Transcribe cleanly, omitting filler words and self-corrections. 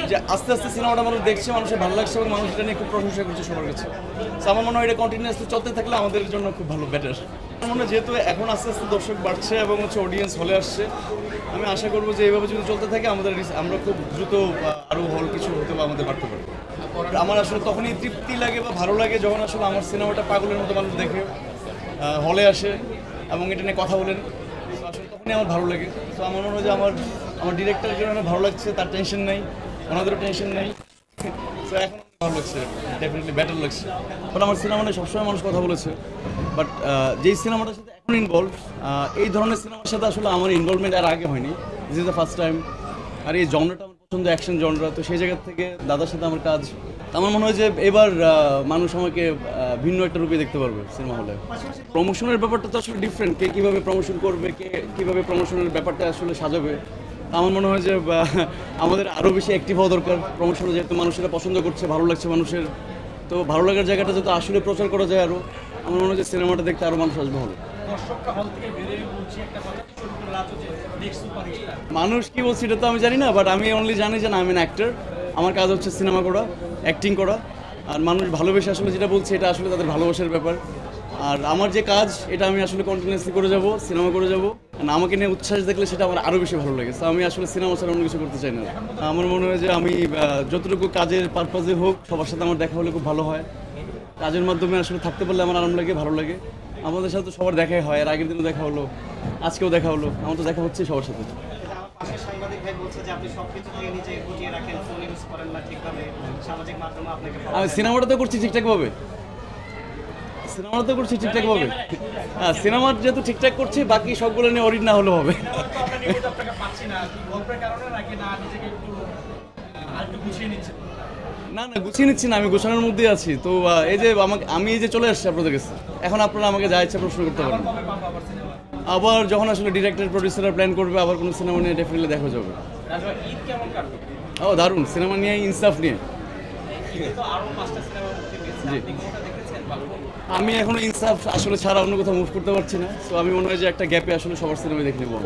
যে আস্তে আস্তে সিনেমাটা মানুষ দেখছে, মানুষের ভালো লাগছে এবং মানুষ এটা নিয়ে খুব প্রশংসা করছে সবার কাছে। আমার মনে হয় এটা কন্টিনিউয়াসলি চলতে থাকলে আমাদের জন্য খুব ভালো, বেটার। আমার মনে হয় যেহেতু এখন আস্তে আস্তে দর্শক বাড়ছে এবং অডিয়েন্স হলে আসছে, আমি আশা করবো যে এইভাবে যদি চলতে থাকে আমরা খুব দ্রুত আরও হল কিছু হতে বা আমাদের বাড়তে পারবো। আমার আসলে তখনই তৃপ্তি লাগে বা ভালো লাগে যখন আসলে আমার সিনেমাটা পাগলের মতো মানুষ দেখে, হলে আসে এবং এটা নিয়ে কথা বলেন, আসলে তখনই আমার ভালো লাগে। তো আমার মনে হয় যে আমার ডিরেক্টরের জন্য অনেক ভালো লাগছে, তার টেনশন নেই, ওনাদেরও টেনশন নেই। তো এখন ভালো লাগছে, ডেফিনেটলি বেটার লাগছে। বাট আমার সিনেমা নিয়ে সবসময় মানুষ কথা বলেছে, বাট যেই সিনেমাটার সাথে এখন ইনভলভ, এই ধরনের সিনেমার সাথে আসলে আমার ইনভলভমেন্ট আর আগে হয়নি, this is the first time. আর এই জনরাটা আমার পছন্দ, অ্যাকশন জনরা, তো সেই জায়গা থেকে দাদার সাথে আমার কাজ। আমার মনে হয় যে এবার মানুষ আমাকে ভিন্ন একটা রূপে দেখতে পারবে সিনেমা হলে। প্রমোশনের ব্যাপারটা তো আসলে ডিফারেন্ট, কে কীভাবে প্রমোশন করবে, কে কীভাবে প্রমোশনের ব্যাপারটা আসলে সাজাবে। আমার মনে হয় যে আমাদের আরও বেশি অ্যাক্টিভ হওয়া দরকার প্রমোশনে, যেহেতু মানুষেরা পছন্দ করছে, ভালো লাগছে মানুষের। তো ভালো লাগার জায়গাটা যাতে আসলে প্রচার করা যায় আরও, আমার মনে হয় যে সিনেমাটা দেখতে আরও মানুষ আসবে হলে। মানুষ কি বলছে এটা তো আমি জানি না, বাট আমি অনলি জানি যে আমি অ্যান অ্যাক্টর। আমার কাজ হচ্ছে সিনেমা করা, অ্যাক্টিং করা। আর মানুষ ভালোবেসে আসলে যেটা বলছে এটা আসলে তাদের ভালোবাসার ব্যাপার। আর আমার যে কাজ এটা আমি আসলে কন্টিনিউয়াসলি করে যাব, সিনেমা করে যাব। আমাকে নিয়ে উচ্ছ্বাস দেখলে সেটা আমার আরও বেশি ভালো লাগে। তো আমি আসলে সিনেমা ছাড়া অন্য কিছু করতে চাই না। আমার মনে হয় যে আমি যতটুকু কাজের পারপাসে হোক, সবার সাথে আমার দেখা হলে খুব ভালো হয়। কাজের মাধ্যমে আসলে থাকতে পারলে আমার আরাম লাগে, ভালো লাগে। আমাদের সাথে তো সবার দেখাই হয়, আর আগের দিনও দেখা হলো, আজকেও দেখা হলো, আমার তো দেখা হচ্ছে সবার সাথে। আমি সিনেমাটা তো করছি ঠিকঠাকভাবে, হ্যাঁ সিনেমার যেহেতু ঠিকঠাক করছি, বাকি সবগুলো নিয়ে অডিট না হলেও হবে। না না, গুছিয়ে নিচ্ছি না, আমি গোছানোর মধ্যেই আছি। তো এই যে আমি এই যে চলে আসছি আপনাদের কাছে, এখন আপনারা আমাকে যা ইচ্ছা প্রশ্ন করতে পারেন। আবার যখন আসলে ডিরেক্টর প্রডিউসাররা প্ল্যান করবে আবার কোনো সিনেমা নিয়ে, ডেফিনেটলি দেখা যাবে। ও দারুণ, সিনেমা নিয়ে, ইনসাফ নিয়ে। জি, আমি এখনো ইনসাফ আসলে ছাড়া অন্য কোথাও মুভ করতে পারছি না। তো আমি মনে হয় যে একটা গ্যাপে আসলে সবার সিনেমা দেখে নেবো।